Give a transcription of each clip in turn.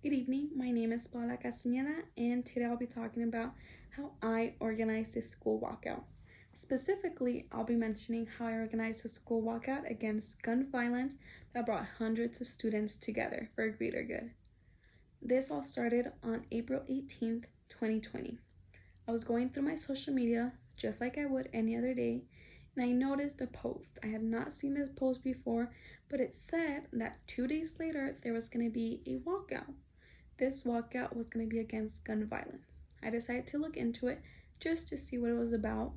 Good evening, my name is Paula Castañeda, and today I'll be talking about how I organized a school walkout. Specifically, I'll be mentioning how I organized a school walkout against gun violence that brought hundreds of students together for a greater good. This all started on April 18th, 2020. I was going through my social media just like I would any other day, and I noticed a post. I had not seen this post before, but it said that 2 days later there was going to be a walkout. This walkout was going to be against gun violence. I decided to look into it just to see what it was about,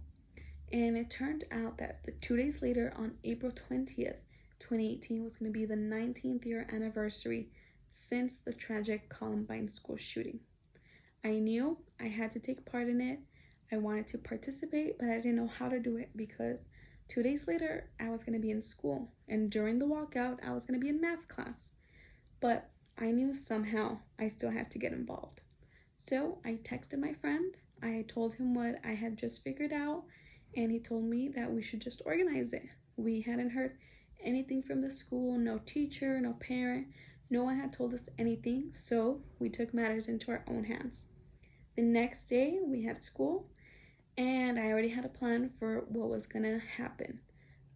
and it turned out that 2 days later, on April 20th, 2018, was going to be the 19th year anniversary since the tragic Columbine school shooting. I knew I had to take part in it. I wanted to participate, but I didn't know how to do it because 2 days later, I was going to be in school, and during the walkout, I was going to be in math class. But I knew somehow I still had to get involved. So I texted my friend. I told him what I had just figured out, and he told me that we should just organize it. We hadn't heard anything from the school, no teacher, no parent. No one had told us anything, so we took matters into our own hands. The next day, we had school, and I already had a plan for what was going to happen.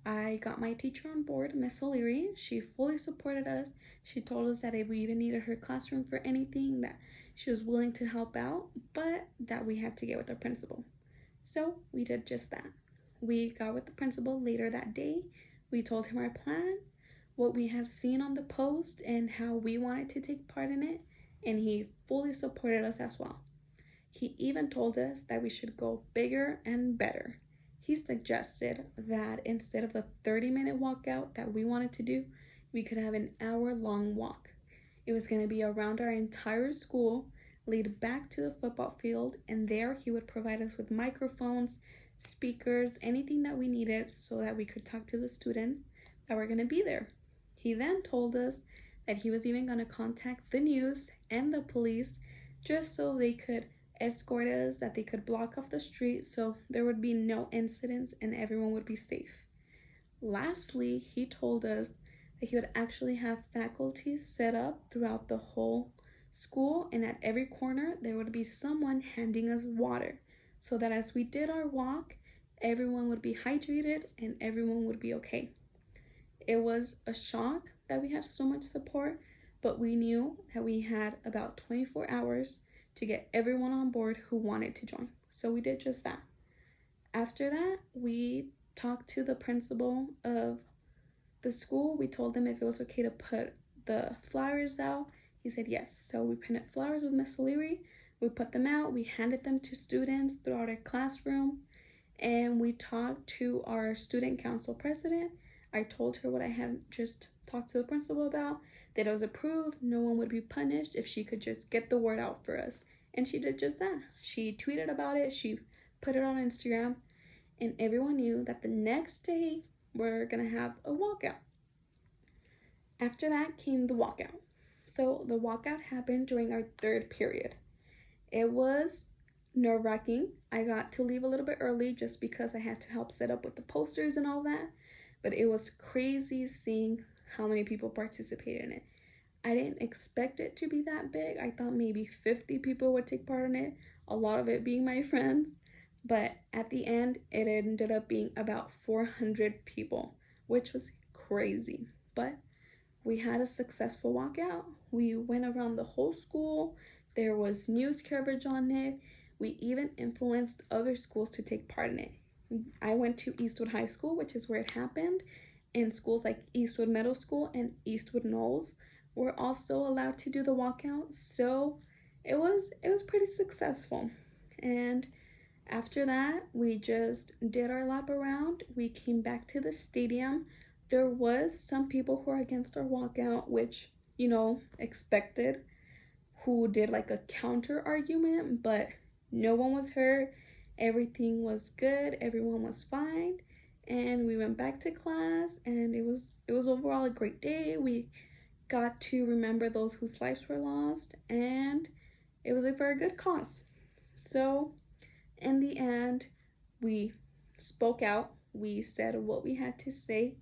I got my teacher on board, Miss O'Leary. She fully supported us. She told us that if we even needed her classroom for anything, that she was willing to help out, but that we had to get with our principal. So we did just that. We got with the principal later that day. We told him our plan, what we had seen on the post, and how we wanted to take part in it, and he fully supported us as well. He even told us that we should go bigger and better. He suggested that instead of the 30-minute walkout that we wanted to do, we could have an hour-long walk. It was going to be around our entire school, lead back to the football field, and there he would provide us with microphones, speakers, anything that we needed so that we could talk to the students that were going to be there. He then told us that he was even going to contact the news and the police just so they could escort us, that they could block off the street so there would be no incidents and everyone would be safe. Lastly, he told us that he would actually have faculty set up throughout the whole school, and at every corner there would be someone handing us water so that as we did our walk, everyone would be hydrated and everyone would be okay. It was a shock that we had so much support, but we knew that we had about 24 hours to get everyone on board who wanted to join. So we did just that. After that, we talked to the principal of the school. We told them if it was okay to put the flyers out. He said yes. So we printed flyers with Miss O'Leary. We put them out. We handed them to students throughout our classroom. And we talked to our student council president. I told her what I had just talked to the principal about, that it was approved, no one would be punished if she could just get the word out for us. And she did just that. She tweeted about it, she put it on Instagram, and everyone knew that the next day we're gonna have a walkout. After that came the walkout. So the walkout happened during our third period. It was nerve-wracking. I got to leave a little bit early just because I had to help set up with the posters and all that. But it was crazy seeing how many people participated in it. I didn't expect it to be that big. I thought maybe 50 people would take part in it, a lot of it being my friends. But at the end, it ended up being about 400 people, which was crazy. But we had a successful walkout. We went around the whole school. There was news coverage on it. We even influenced other schools to take part in it. I went to Eastwood High School, which is where it happened, and schools like Eastwood Middle School and Eastwood Knowles were also allowed to do the walkout. So it was pretty successful. And after that, we just did our lap around. We came back to the stadium. There was some people who were against our walkout, which, expected, who did like a counter argument, but no one was hurt. Everything was good. Everyone was fine. And we went back to class, and it was overall a great day. We got to remember those whose lives were lost, and it was a very good cause. So in the end, we spoke out. We said what we had to say,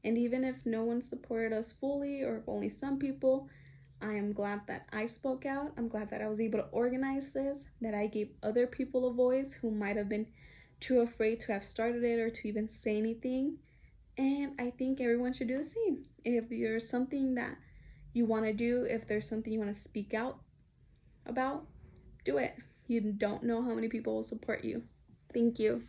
and even if no one supported us fully, or if only some people, I am I'm glad that I spoke out. I'm glad that I was able to organize this, that I gave other people a voice who might have been too afraid to have started it or to even say anything. And I think everyone should do the same. If there's something that you want to do, if there's something you want to speak out about, do it. You don't know how many people will support you. Thank you.